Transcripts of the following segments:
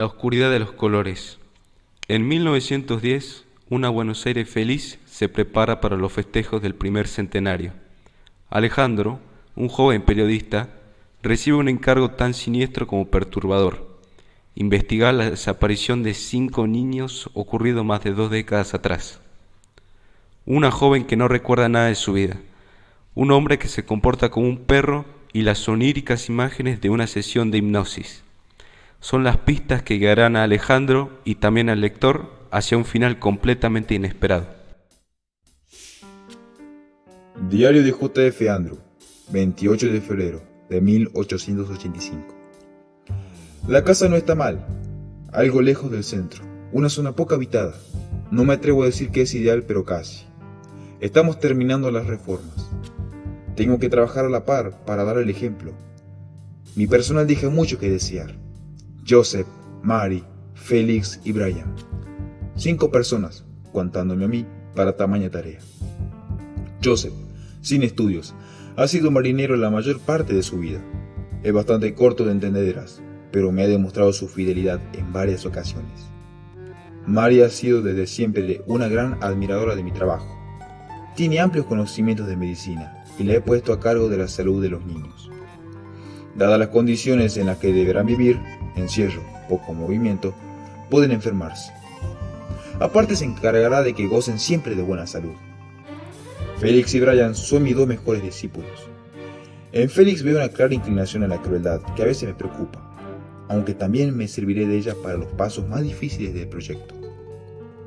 La oscuridad de los colores. En 1910, una Buenos Aires feliz se prepara para los festejos del primer centenario. Alejandro, un joven periodista, recibe un encargo tan siniestro como perturbador: investigar la desaparición de 5 niños ocurrido más de 2 décadas atrás. Una joven que no recuerda nada de su vida, un hombre que se comporta como un perro y las oníricas imágenes de una sesión de hipnosis. Son las pistas que guiarán a Alejandro y también al lector hacia un final completamente inesperado. Diario de J.F. Andrew, 28 de febrero de 1885. La casa no está mal, algo lejos del centro, una zona poco habitada. No me atrevo a decir que es ideal, pero casi. Estamos terminando las reformas. Tengo que trabajar a la par para dar el ejemplo. Mi personal deja mucho que desear. Joseph, Mary, Félix y Brian. 5 personas, contándome a mí, para tamaña tarea. Joseph, sin estudios, ha sido marinero la mayor parte de su vida. Es bastante corto de entenderás, pero me ha demostrado su fidelidad en varias ocasiones. Mary ha sido desde siempre una gran admiradora de mi trabajo. Tiene amplios conocimientos de medicina y la he puesto a cargo de la salud de los niños. Dadas las condiciones en las que deberán vivir, encierro, poco movimiento, pueden enfermarse. Aparte se encargará de que gocen siempre de buena salud. Félix y Brian son mis 2 mejores discípulos. En Félix veo una clara inclinación a la crueldad que a veces me preocupa, aunque también me serviré de ella para los pasos más difíciles del proyecto.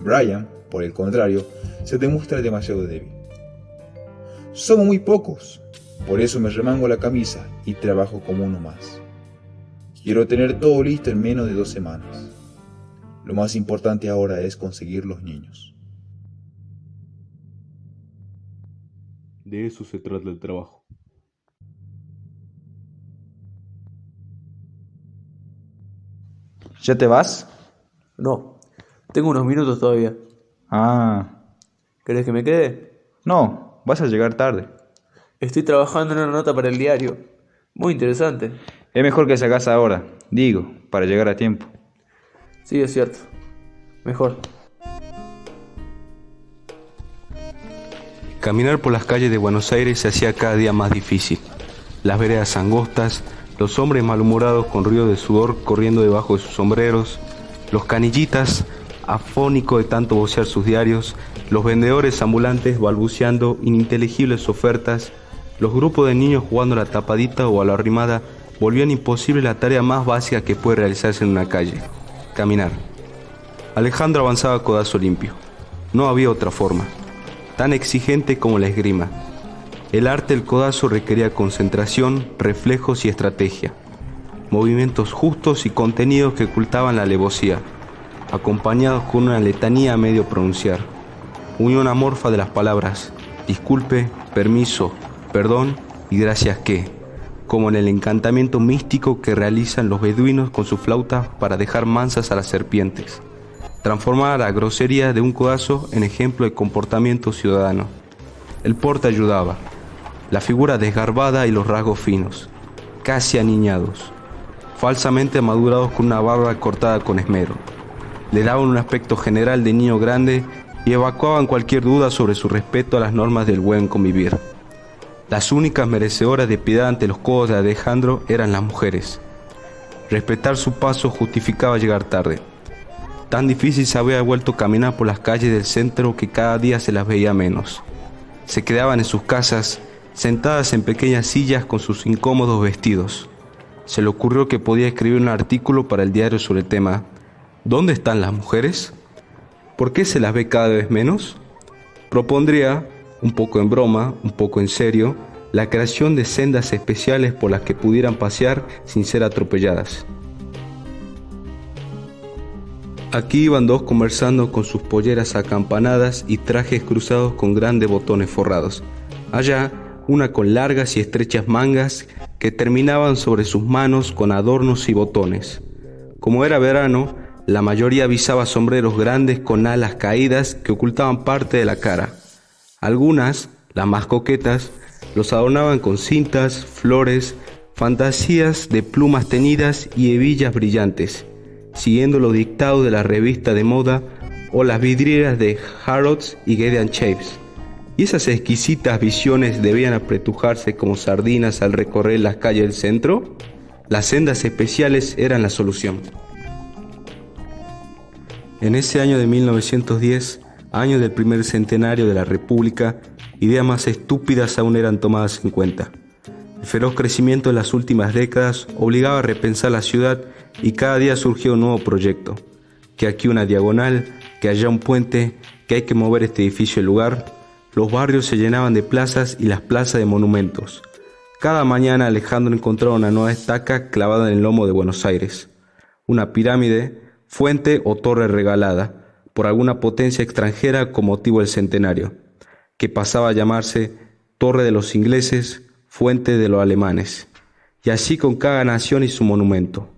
Brian, por el contrario, se demuestra demasiado débil. Somos muy pocos, por eso me remango la camisa y trabajo como uno más. Quiero tener todo listo en menos de 2 semanas. Lo más importante ahora es conseguir los niños. De eso se trata el trabajo. ¿Ya te vas? No, tengo unos minutos todavía. Ah, ¿Querés que me quede? no, vas a llegar tarde. Estoy trabajando en una nota para el diario. Muy interesante. Es mejor que salgas ahora, digo, para llegar a tiempo. Sí, es cierto. Mejor. Caminar por las calles de Buenos Aires se hacía cada día más difícil. Las veredas angostas, los hombres malhumorados con ríos de sudor corriendo debajo de sus sombreros, los canillitas, afónicos de tanto vocear sus diarios, los vendedores ambulantes balbuceando ininteligibles ofertas, los grupos de niños jugando a la tapadita o a la arrimada volvían imposible la tarea más básica que puede realizarse en una calle: caminar. Alejandro avanzaba a codazo limpio. No había otra forma, tan exigente como la esgrima. El arte del codazo requería concentración, reflejos y estrategia, movimientos justos y contenidos que ocultaban la alevosía, acompañados con una letanía a medio pronunciar, unión amorfa de las palabras disculpe, permiso, perdón y gracias que, como en el encantamiento místico que realizan los beduinos con sus flautas para dejar mansas a las serpientes, transformar la grosería de un codazo en ejemplo de comportamiento ciudadano. El porte ayudaba, la figura desgarbada y los rasgos finos, casi aniñados, falsamente madurados con una barba cortada con esmero, le daban un aspecto general de niño grande y evacuaban cualquier duda sobre su respeto a las normas del buen convivir. Las únicas merecedoras de piedad ante los codos de Alejandro eran las mujeres. Respetar su paso justificaba llegar tarde. Tan difícil se había vuelto caminar por las calles del centro que cada día se las veía menos. Se quedaban en sus casas, sentadas en pequeñas sillas con sus incómodos vestidos. Se le ocurrió que podía escribir un artículo para el diario sobre el tema: ¿dónde están las mujeres? ¿Por qué se las ve cada vez menos? Propondría, un poco en broma, un poco en serio, la creación de sendas especiales por las que pudieran pasear sin ser atropelladas. Aquí iban 2 conversando con sus polleras acampanadas y trajes cruzados con grandes botones forrados. Allá, una con largas y estrechas mangas que terminaban sobre sus manos con adornos y botones. Como era verano, la mayoría visaba sombreros grandes con alas caídas que ocultaban parte de la cara. Algunas, las más coquetas, los adornaban con cintas, flores, fantasías de plumas teñidas y hebillas brillantes. siguiendo los dictados de la revista de moda o las vidrieras de Harrods y Guardian Shapes. Y esas exquisitas visiones debían apretujarse como sardinas al recorrer las calles del centro. Las sendas especiales eran la solución. En ese año de 1910, año del primer centenario de la República, ideas más estúpidas aún eran tomadas en cuenta. El feroz crecimiento de las últimas décadas obligaba a repensar la ciudad y cada día surgía un nuevo proyecto. Que aquí una diagonal, que allá un puente, que hay que mover este edificio del lugar. Los barrios se llenaban de plazas y las plazas de monumentos. Cada mañana Alejandro encontraba una nueva estaca clavada en el lomo de Buenos Aires. Una pirámide, fuente o torre regalada por alguna potencia extranjera con motivo del centenario, que pasaba a llamarse Torre de los Ingleses, Fuente de los Alemanes, y así con cada nación y su monumento.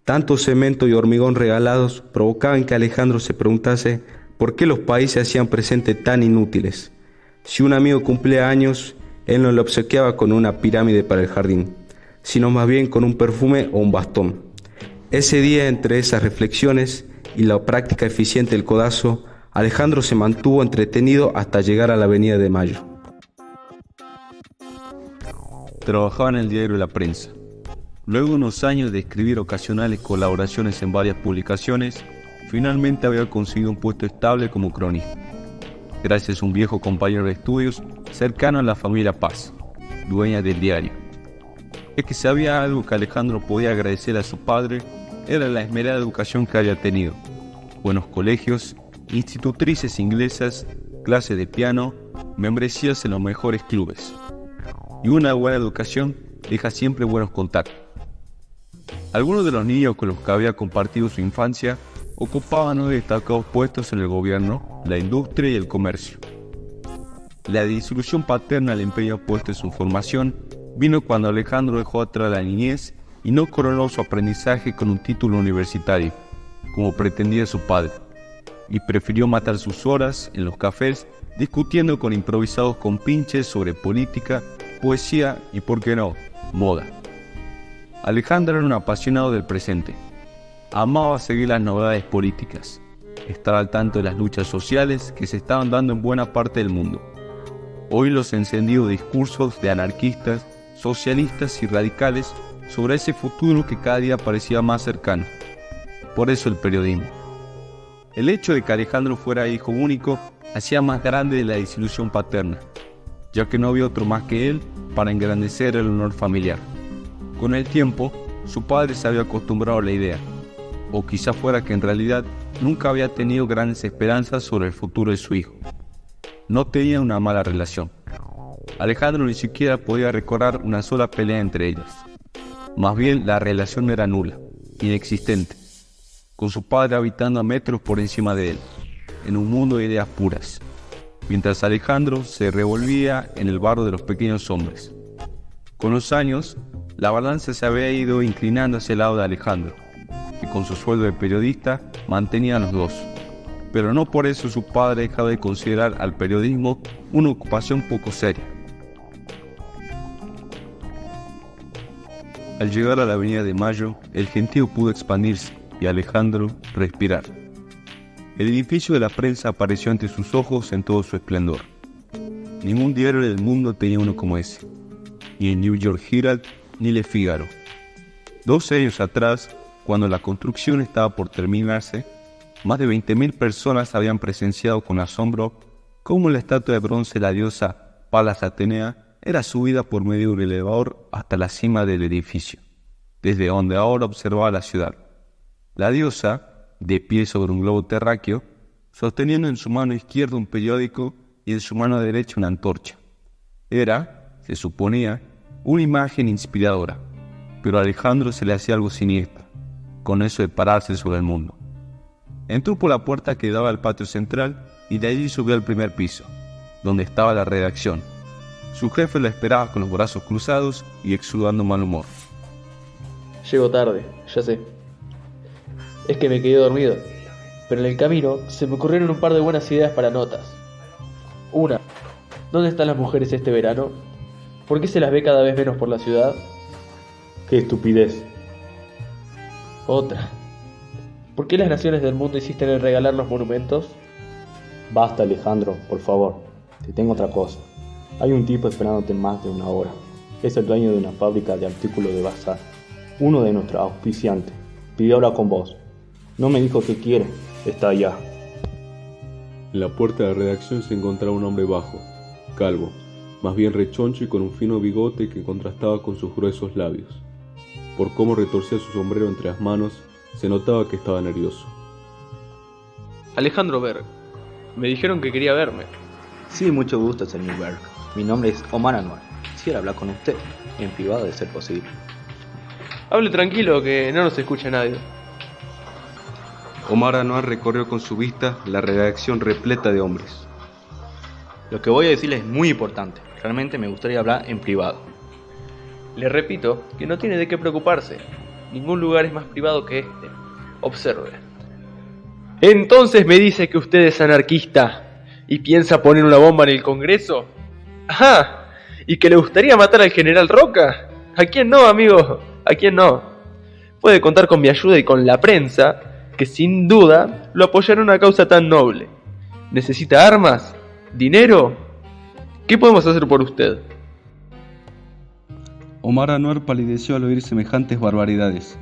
Tanto cemento y hormigón regalados provocaban que Alejandro se preguntase por qué los países hacían presentes tan inútiles. Si un amigo cumplía años, él no le obsequiaba con una pirámide para el jardín, sino más bien con un perfume o un bastón. Ese día, entre esas reflexiones y la práctica eficiente del codazo, Alejandro se mantuvo entretenido hasta llegar a la Avenida de Mayo. Trabajaba en el diario La Prensa. Luego de unos años de escribir ocasionales colaboraciones en varias publicaciones, finalmente había conseguido un puesto estable como cronista, gracias a un viejo compañero de estudios cercano a la familia Paz, dueña del diario. Es que si había algo que Alejandro podía agradecer a su padre, era la esmerada educación que había tenido. Buenos colegios, institutrices inglesas, clases de piano, membresías en los mejores clubes. Y una buena educación deja siempre buenos contactos. Algunos de los niños con los que había compartido su infancia ocupaban hoy destacados puestos en el gobierno, la industria y el comercio. La disolución paterna al empeño puesto en su formación vino cuando Alejandro dejó atrás la niñez y no coronó su aprendizaje con un título universitario, como pretendía su padre, y prefirió matar sus horas en los cafés discutiendo con improvisados compinches sobre política, poesía y, por qué no, moda. Alejandro era un apasionado del presente. Amaba seguir las novedades políticas, estar al tanto de las luchas sociales que se estaban dando en buena parte del mundo. Hoy los encendidos discursos de anarquistas, socialistas y radicales sobre ese futuro que cada día parecía más cercano. Por eso el periodismo. El hecho de que Alejandro fuera hijo único hacía más grande la desilusión paterna, ya que no había otro más que él para engrandecer el honor familiar. Con el tiempo, su padre se había acostumbrado a la idea, o quizá fuera que en realidad nunca había tenido grandes esperanzas sobre el futuro de su hijo. No tenía una mala relación. Alejandro ni siquiera podía recordar una sola pelea entre ellas. Más bien la relación era nula, inexistente, con su padre habitando a metros por encima de él, en un mundo de ideas puras, mientras Alejandro se revolvía en el barro de los pequeños hombres. Con los años, la balanza se había ido inclinando hacia el lado de Alejandro, que con su sueldo de periodista mantenía a los dos, pero no por eso su padre dejaba de considerar al periodismo una ocupación poco seria. Al llegar a la Avenida de Mayo, el gentío pudo expandirse y Alejandro respirar. El edificio de la prensa apareció ante sus ojos en todo su esplendor. Ningún diario del mundo tenía uno como ese, ni el New York Herald ni Le Figaro. 12 años atrás, cuando la construcción estaba por terminarse, más de 20.000 personas habían presenciado con asombro cómo la estatua de bronce de la diosa Palas Atenea era subida por medio de un elevador hasta la cima del edificio, desde donde ahora observaba la ciudad. La diosa, de pie sobre un globo terráqueo, sosteniendo en su mano izquierda un periódico y en su mano derecha una antorcha. Era, se suponía, una imagen inspiradora, pero a Alejandro se le hacía algo siniestro, con eso de pararse sobre el mundo. Entró por la puerta que daba al patio central y de allí subió al primer piso, donde estaba la redacción. Su jefe lo esperaba con los brazos cruzados y exudando mal humor. Llego tarde, ya sé. Es que me quedé dormido, pero en el camino se me ocurrieron un par de buenas ideas para notas. Una, ¿dónde están las mujeres este verano? ¿Por qué se las ve cada vez menos por la ciudad? ¡Qué estupidez! Otra, ¿Por qué las naciones del mundo insisten en regalar los monumentos? Basta, Alejandro, por favor. Te tengo otra cosa. Hay un tipo esperándote más de una hora. Es el dueño de una fábrica de artículos de bazar. Uno de nuestros auspiciantes. Pidió hablar con vos. No me dijo qué quiere. Está allá. En la puerta de la redacción se encontraba un hombre bajo, calvo, más bien rechoncho y con un fino bigote que contrastaba con sus gruesos labios. Por cómo retorcía su sombrero entre las manos, se notaba que estaba nervioso. Alejandro Berg. Me dijeron que quería verme. Sí, mucho gusto, señor Berg. Mi nombre es Omar Anwar. Quisiera hablar con usted, en privado de ser posible. Hable tranquilo, que no nos escucha nadie. Omar Anwar recorrió con su vista la redacción repleta de hombres. Lo que voy a decirle es muy importante. Realmente me gustaría hablar en privado. Le repito que no tiene de qué preocuparse. Ningún lugar es más privado que este. Observe. Entonces me dice que usted es anarquista y piensa poner una bomba en el Congreso. ¡Ajá! ¿Y que le gustaría matar al general Roca? ¿A quién no, amigo? ¿A quién no? Puede contar con mi ayuda y con la prensa, que sin duda lo apoyará en una causa tan noble. ¿Necesita armas? ¿Dinero? ¿Qué podemos hacer por usted? Omar Anwar palideció al oír semejantes barbaridades,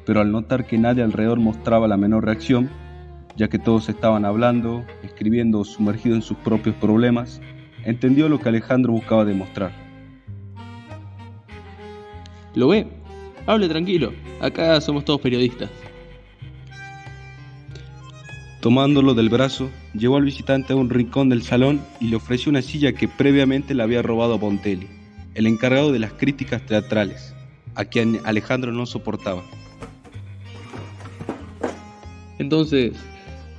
pero al notar que nadie alrededor mostraba la menor reacción, ya que todos estaban hablando, escribiendo o sumergidos en sus propios problemas, entendió lo que Alejandro buscaba demostrar. ¿Lo ve? Hable tranquilo, acá somos todos periodistas. Tomándolo del brazo, llevó al visitante a un rincón del salón y le ofreció una silla que previamente le había robado a Bontelli, el encargado de las críticas teatrales, a quien Alejandro no soportaba. Entonces,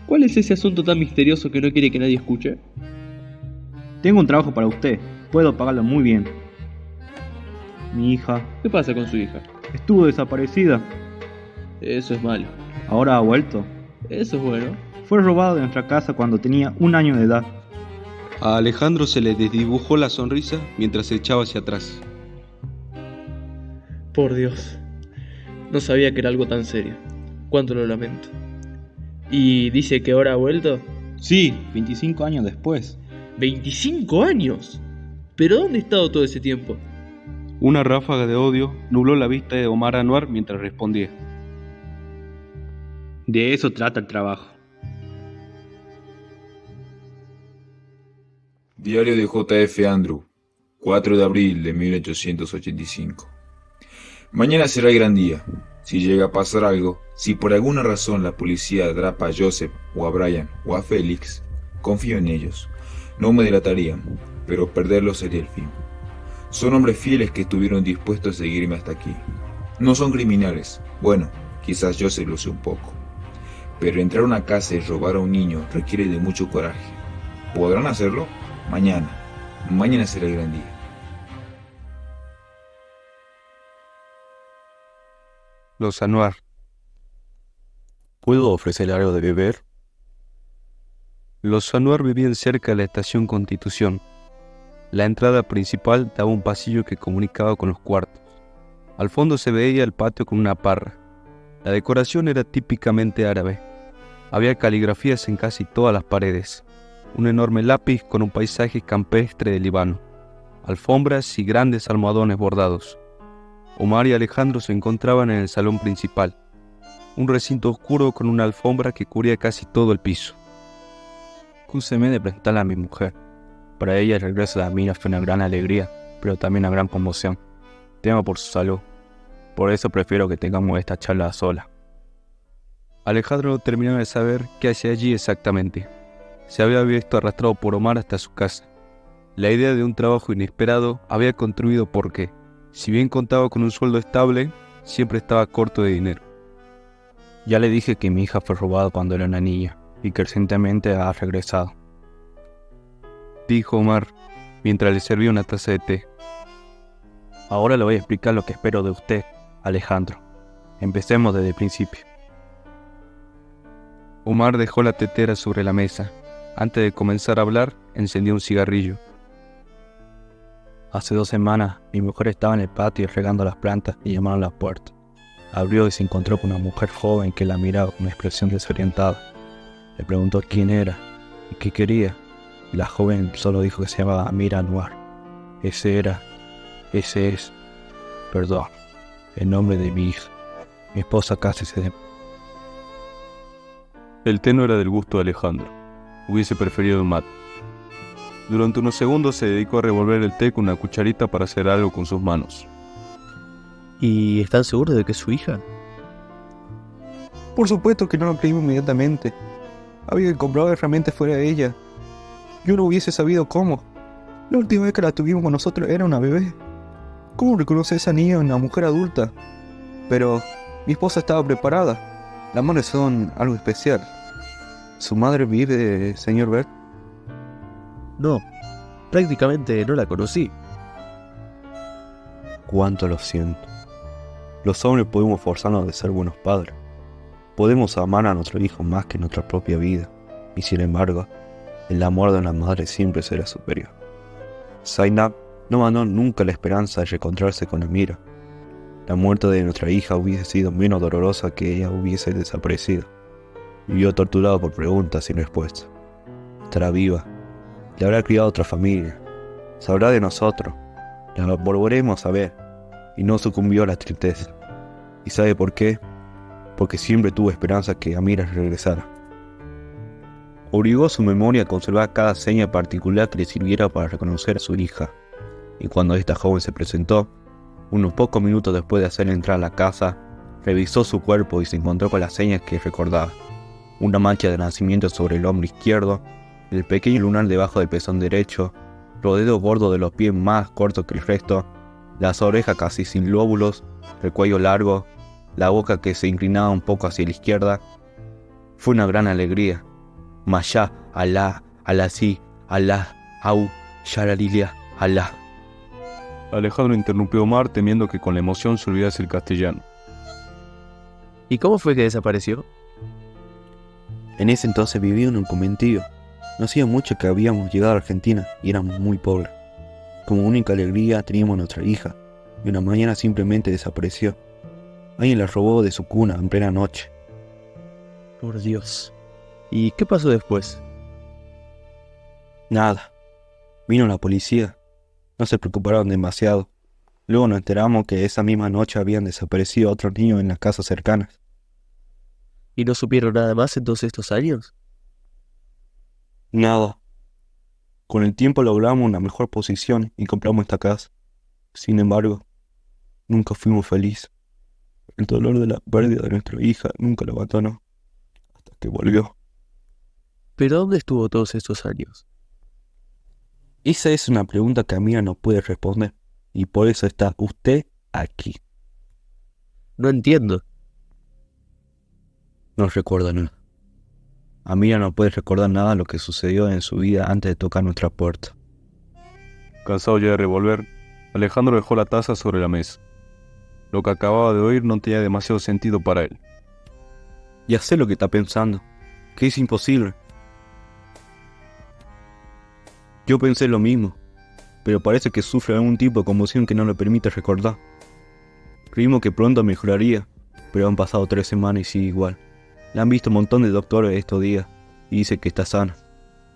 ¿cuál es ese asunto tan misterioso que no quiere que nadie escuche? Tengo un trabajo para usted, puedo pagarlo muy bien. Mi hija ¿Qué pasa con su hija? estuvo desaparecida, Eso es malo. ahora ha vuelto. Eso es bueno. Fue robada de nuestra casa cuando tenía 1 año de edad. A Alejandro se le desdibujó la sonrisa mientras se echaba hacia atrás. Por Dios. No sabía que era algo tan serio. Cuánto lo lamento. ¿Y dice que ahora ha vuelto? Sí, 25 años después. ¡25 años! ¿Pero dónde ha estado todo ese tiempo? Una ráfaga de odio nubló la vista de Omar Anwar mientras respondía. De eso trata el trabajo. Diario de J.F. Andrew, 4 de abril de 1885. Mañana será el gran día. Si llega a pasar algo, si por alguna razón la policía atrapa a Joseph o a Brian o a Félix, confío en ellos. No me delatarían, pero perderlos sería el fin. Son hombres fieles que estuvieron dispuestos a seguirme hasta aquí. No son criminales. Bueno, quizás Joseph lo sé un poco. Pero entrar a una casa y robar a un niño requiere de mucho coraje. ¿Podrán hacerlo? Mañana. Mañana será el gran día. Los Anwar. ¿Puedo ofrecerle algo de beber? Los Anwar vivían cerca de la estación Constitución. La entrada principal daba un pasillo que comunicaba con los cuartos. Al fondo se veía el patio con una parra. La decoración era típicamente árabe. Había caligrafías en casi todas las paredes. Un enorme lápiz con un paisaje campestre de Líbano. Alfombras y grandes almohadones bordados. Omar y Alejandro se encontraban en el salón principal. Un recinto oscuro con una alfombra que cubría casi todo el piso. Acúseme de presentarla a mi mujer. Para ella el regreso de Amira fue una gran alegría, pero también una gran conmoción. Temo por su salud. Por eso prefiero que tengamos esta charla a solas. Alejandro no terminaba de saber qué hacía allí exactamente. Se había visto arrastrado por Omar hasta su casa. La idea de un trabajo inesperado había contribuido porque, si bien contaba con un sueldo estable, siempre estaba corto de dinero. Ya le dije que mi hija fue robada cuando era una niña y que recientemente ha regresado, dijo Omar, mientras le servía una taza de té. Ahora le voy a explicar lo que espero de usted, Alejandro. Empecemos desde el principio. Omar dejó la tetera sobre la mesa. Antes de comenzar a hablar, encendió un cigarrillo. Hace 2 semanas, mi mujer estaba en el patio regando las plantas y llamaron a la puerta. Abrió y se encontró con una mujer joven que la miraba con una expresión desorientada. Le preguntó quién era y qué quería, y la joven solo dijo que se llamaba Amir Anwar. Ese es, perdón, el nombre de mi hija. Mi esposa casi se... El té no era del gusto de Alejandro. Hubiese preferido el mate. Durante unos segundos se dedicó a revolver el té con una cucharita para hacer algo con sus manos. ¿Y están seguros de que es su hija? Por supuesto que no lo creímos inmediatamente. Había que comprobar que realmente fuera ella. Yo no hubiese sabido cómo. La última vez que la tuvimos con nosotros era una bebé. ¿Cómo reconoce a esa niña en una mujer adulta? Pero mi esposa estaba preparada. Las madres son algo especial. ¿Su madre vive, señor Bert? No, prácticamente no la conocí. Cuánto lo siento. Los hombres podemos forzarnos de ser buenos padres. Podemos amar a nuestro hijo más que nuestra propia vida. Y sin embargo, el amor de una madre siempre será superior. Zainab no abandonó nunca la esperanza de reencontrarse con Amira. La muerte de nuestra hija hubiese sido menos dolorosa que ella hubiese desaparecido. Vivió torturado por preguntas sin respuesta. Estará viva. Le habrá criado otra familia. Sabrá de nosotros. La volveremos a ver. Y no sucumbió a la tristeza. ¿Y sabe por qué? Porque siempre tuvo esperanza que Amira regresara. Obligó a su memoria a conservar cada seña particular que le sirviera para reconocer a su hija. Y cuando esta joven se presentó, unos pocos minutos después de hacer entrar a la casa, revisó su cuerpo y se encontró con las señas que recordaba. Una mancha de nacimiento sobre el hombro izquierdo, el pequeño lunar debajo del pezón derecho, los dedos gordos de los pies más cortos que el resto, las orejas casi sin lóbulos, el cuello largo, la boca que se inclinaba un poco hacia la izquierda. Fue una gran alegría. Masha, Alá, Alá-sí, Alá, Au, Sharalilia, Alá. Alejandro interrumpió a Omar temiendo que con la emoción se olvidase el castellano. ¿Y cómo fue que desapareció? En ese entonces vivía en un conventillo. No hacía mucho que habíamos llegado a Argentina y éramos muy pobres. Como única alegría teníamos a nuestra hija, y una mañana simplemente desapareció. Alguien la robó de su cuna en plena noche. Por Dios. ¿Y qué pasó después? Nada. Vino la policía. No se preocuparon demasiado. Luego nos enteramos que esa misma noche habían desaparecido otros niños en las casas cercanas. ¿Y no supieron nada más en todos estos años? Nada. Con el tiempo logramos una mejor posición y compramos esta casa. Sin embargo, nunca fuimos felices. El dolor de la pérdida de nuestra hija nunca lo abandonó, hasta que volvió. ¿Pero dónde estuvo todos estos años? Esa es una pregunta que Amira no puede responder, y por eso está usted aquí. No entiendo. No recuerda nada. Amira no puede recordar nada de lo que sucedió en su vida antes de tocar nuestra puerta. Cansado ya de revolver, Alejandro dejó la taza sobre la mesa. Lo que acababa de oír no tenía demasiado sentido para él. Ya sé lo que está pensando, que es imposible. Yo pensé lo mismo, pero parece que sufre algún tipo de conmoción que no le permite recordar. Creímos que pronto mejoraría, pero han pasado 3 semanas y sigue igual. La han visto un montón de doctores estos días y dice que está sana,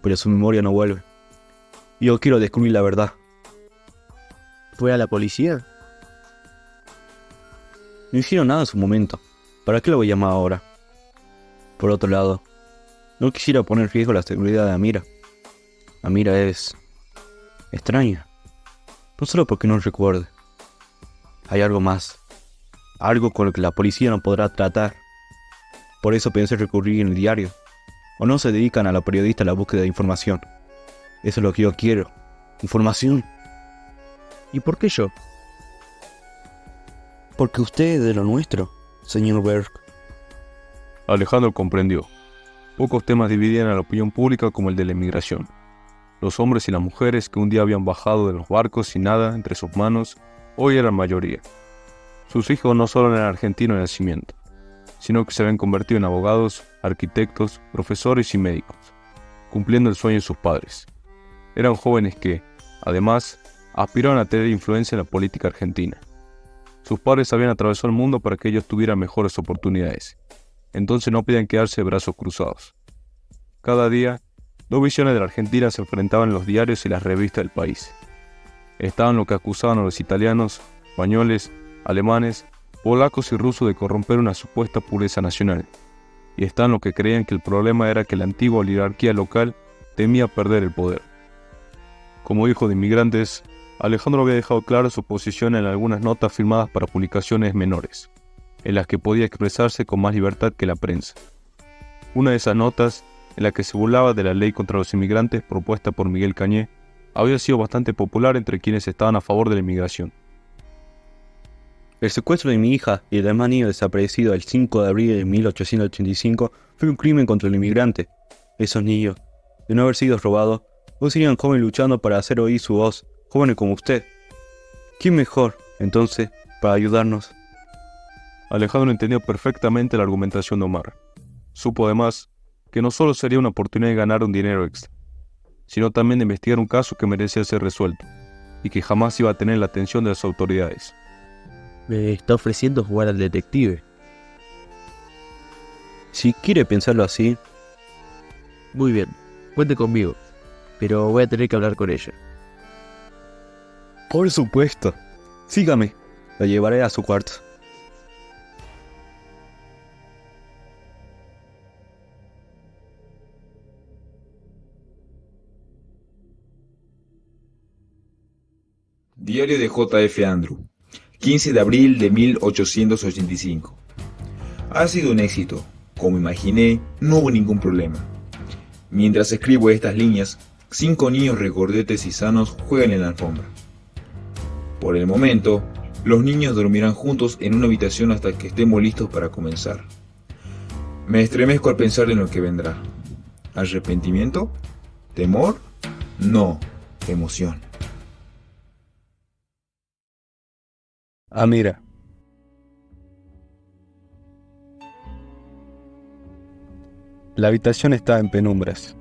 pero su memoria no vuelve. Yo quiero descubrir la verdad. ¿Fue a la policía? No hicieron nada en su momento. ¿Para qué lo voy a llamar ahora? Por otro lado, no quisiera poner en riesgo la seguridad de Amira. Amira es extraña. No solo porque no recuerde. Hay algo más. Algo con lo que la policía no podrá tratar. Por eso pensé recurrir en el diario. ¿O no se dedican a la periodista a la búsqueda de información? Eso es lo que yo quiero. Información. ¿Y por qué yo? Porque usted es de lo nuestro, señor Berg. Alejandro comprendió. Pocos temas dividían a la opinión pública como el de la inmigración. Los hombres y las mujeres que un día habían bajado de los barcos sin nada entre sus manos, hoy eran mayoría. Sus hijos no solo eran argentinos de nacimiento, sino que se habían convertido en abogados, arquitectos, profesores y médicos, cumpliendo el sueño de sus padres. Eran jóvenes que, además, aspiraban a tener influencia en la política argentina. Sus padres habían atravesado el mundo para que ellos tuvieran mejores oportunidades. Entonces no podían quedarse de brazos cruzados. Cada día, dos visiones de la Argentina se enfrentaban en los diarios y las revistas del país. Estaban los que acusaban a los italianos, españoles, alemanes, polacos y rusos de corromper una supuesta pureza nacional. Y estaban los que creían que el problema era que la antigua oligarquía local temía perder el poder. Como hijo de inmigrantes, Alejandro había dejado clara su posición en algunas notas firmadas para publicaciones menores, en las que podía expresarse con más libertad que la prensa. Una de esas notas, en la que se burlaba de la ley contra los inmigrantes propuesta por Miguel Cañé, había sido bastante popular entre quienes estaban a favor de la inmigración. El secuestro de mi hija y el demás niño desaparecido el 5 de abril de 1885 fue un crimen contra el inmigrante. Esos niños, de no haber sido robados, hoy serían jóvenes luchando para hacer oír su voz, jóvenes como usted. ¿Quién mejor, entonces, para ayudarnos? Alejandro entendió perfectamente la argumentación de Omar. Supo además que no solo sería una oportunidad de ganar un dinero extra, sino también de investigar un caso que merecía ser resuelto y que jamás iba a tener la atención de las autoridades. Me está ofreciendo jugar al detective. Si quiere pensarlo así, Muy bien, cuente conmigo, pero voy a tener que hablar con ella. por supuesto. Sígame, la llevaré a su cuarto. Diario de J.F. Andrew, 15 de abril de 1885. Ha sido un éxito. Como imaginé, no hubo ningún problema. Mientras escribo estas líneas, 5 niños regordetes y sanos juegan en la alfombra. Por el momento, los niños dormirán juntos en una habitación hasta que estemos listos para comenzar. Me estremezco al pensar en lo que vendrá. ¿Arrepentimiento? ¿Temor? No, emoción. Amira. La habitación estaba en penumbras.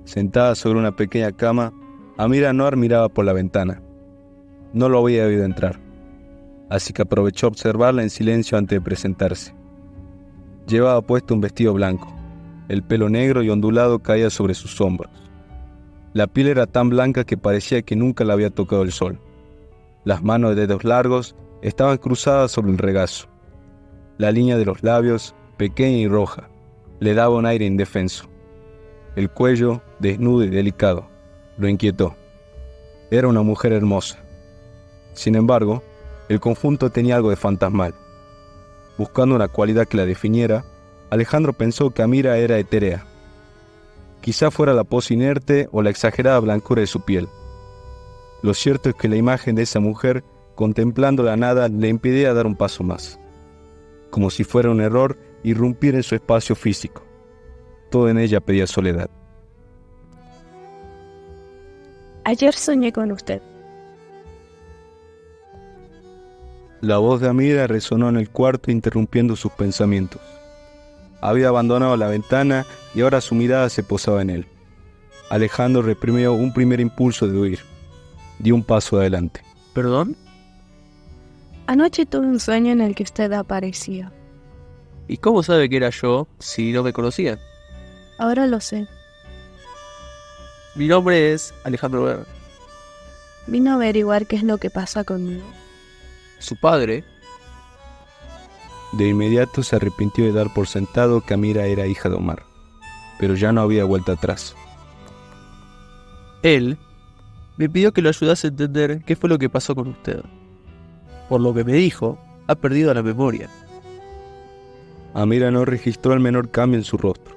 Sentada sobre una pequeña cama, Amira Noir miraba por la ventana. No lo había oído entrar, así que aprovechó a observarla en silencio antes de presentarse. Llevaba puesto un vestido blanco. El pelo negro y ondulado caía sobre sus hombros. La piel era tan blanca que parecía que nunca la había tocado el sol. Las manos de dedos largos estaban cruzadas sobre el regazo. La línea de los labios, pequeña y roja, le daba un aire indefenso. El cuello, desnudo y delicado, lo inquietó. Era una mujer hermosa. Sin embargo, el conjunto tenía algo de fantasmal. Buscando una cualidad que la definiera, Alejandro pensó que Amira era etérea. Quizá fuera la pose inerte o la exagerada blancura de su piel. Lo cierto es que la imagen de esa mujer, contemplando la nada, le impedía dar un paso más. Como si fuera un error irrumpir en su espacio físico. Todo en ella pedía soledad. Ayer soñé con usted. La voz de Amira resonó en el cuarto interrumpiendo sus pensamientos. Había abandonado la ventana y ahora su mirada se posaba en él. Alejandro reprimió un primer impulso de huir. Dio un paso adelante. ¿Perdón? Anoche tuve un sueño en el que usted aparecía. ¿Y cómo sabe que era yo si no me conocía? Ahora lo sé. Mi nombre es Alejandro Guerra. Vino a averiguar qué es lo que pasa conmigo. Su padre, De inmediato se arrepintió de dar por sentado que Amira era hija de Omar, pero ya no había vuelta atrás. él, me pidió que lo ayudase a entender qué fue lo que pasó con usted. Por lo que me dijo, ha perdido la memoria. Amira no registró el menor cambio en su rostro.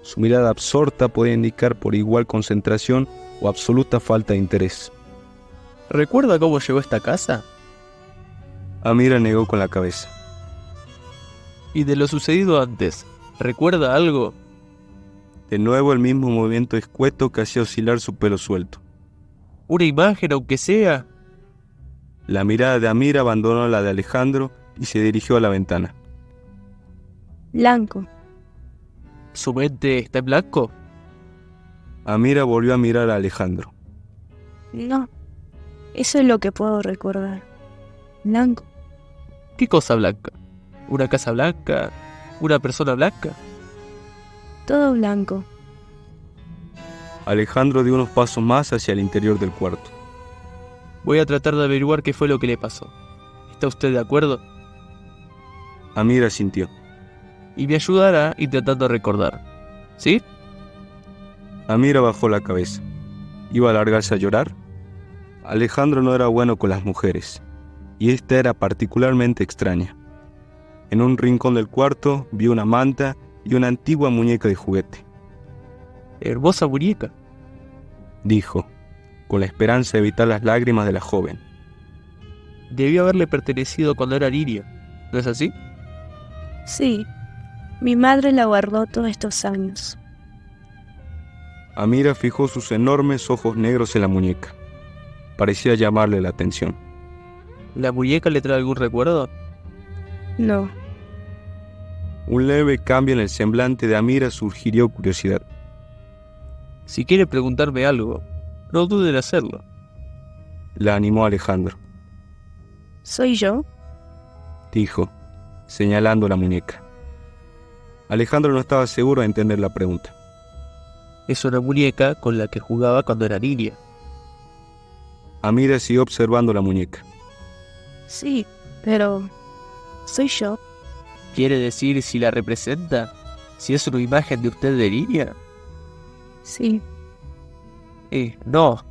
Su mirada absorta podía indicar por igual concentración o absoluta falta de interés. ¿Recuerda cómo llegó a esta casa? Amira negó con la cabeza. Y de lo sucedido antes, ¿recuerda algo? De nuevo el mismo movimiento escueto que hacía oscilar su pelo suelto. ¿Una imagen, aunque sea? La mirada de Amira abandonó la de Alejandro y se dirigió a la ventana. Blanco. ¿Su mente está en blanco? Amira volvió a mirar a Alejandro. No. Eso es lo que puedo recordar. Blanco. ¿Qué cosa blanca? ¿Una casa blanca? ¿Una persona blanca? Todo blanco. Alejandro dio unos pasos más hacia el interior del cuarto. Voy a tratar de averiguar qué fue lo que le pasó. ¿Está usted de acuerdo? Amira sintió. Y me ayudará intentando recordar. ¿Sí? Amira bajó la cabeza. ¿Iba a largarse a llorar? Alejandro no era bueno con las mujeres, y esta era particularmente extraña. En un rincón del cuarto vio una manta y una antigua muñeca de juguete. Hermosa muñeca, Dijo, con la esperanza de evitar las lágrimas de la joven. debió haberle pertenecido cuando era niña. ¿No es así? Sí, mi madre la guardó todos estos años. Amira fijó sus enormes ojos negros en la muñeca. Parecía llamarle la atención. ¿La muñeca le trae algún recuerdo? No, Un leve cambio en el semblante de Amira sugirió curiosidad. Si quiere preguntarme algo, no dude en hacerlo. La animó Alejandro. ¿soy yo? Dijo, señalando la muñeca. Alejandro no estaba seguro de entender la pregunta. Es una muñeca con la que jugaba cuando era niña. Amira siguió observando la muñeca. Sí, pero ¿soy yo? ¿Quiere decir si la representa? ¿Si es una imagen de usted de niña? Sí, No,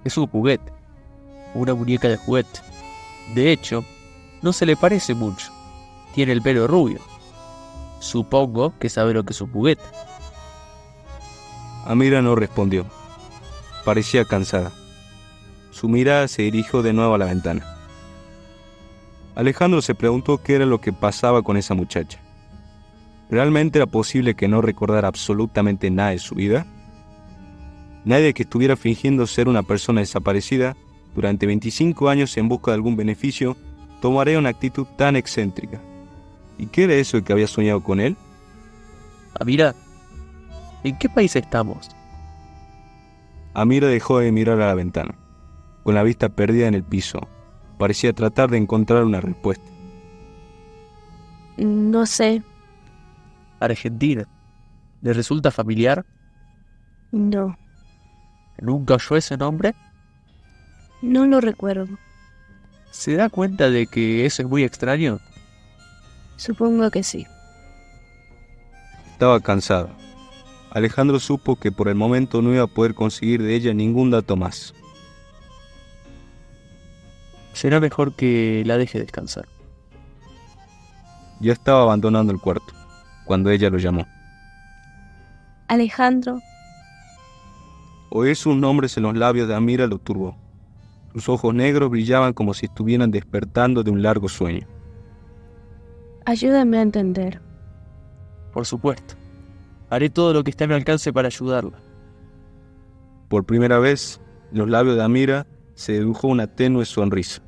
es un juguete. Una muñeca de juguete. De hecho, no se le parece mucho. Tiene el pelo rubio. Supongo que sabe lo que es un juguete. Amira no respondió. Parecía cansada. Su mirada se dirigió de nuevo a la ventana. Alejandro se preguntó qué era lo que pasaba con esa muchacha. ¿Realmente era posible que no recordara absolutamente nada de su vida? Nadie que estuviera fingiendo ser una persona desaparecida durante 25 años en busca de algún beneficio tomaría una actitud tan excéntrica. ¿Y qué era eso de que había soñado con él? Mira, ¿en qué país estamos? Amira dejó de mirar a la ventana, con la vista perdida en el piso. Parecía tratar de encontrar una respuesta. no sé, Argentina. ¿Le resulta familiar? no, ¿Nunca oyó ese nombre? no lo recuerdo. ¿Se da cuenta de que eso es muy extraño? Supongo que sí. Estaba cansado. Alejandro supo que por el momento no iba a poder conseguir de ella ningún dato más. Será mejor que la deje descansar. Ya estaba abandonando el cuarto, cuando ella lo llamó. Alejandro, Oír sus nombres en los labios de Amira lo turbó. Sus ojos negros brillaban como si estuvieran despertando de un largo sueño. ayúdame a entender. Por supuesto. Haré todo lo que esté a mi alcance para ayudarla. Por primera vez, en los labios de Amira se dibujó una tenue sonrisa.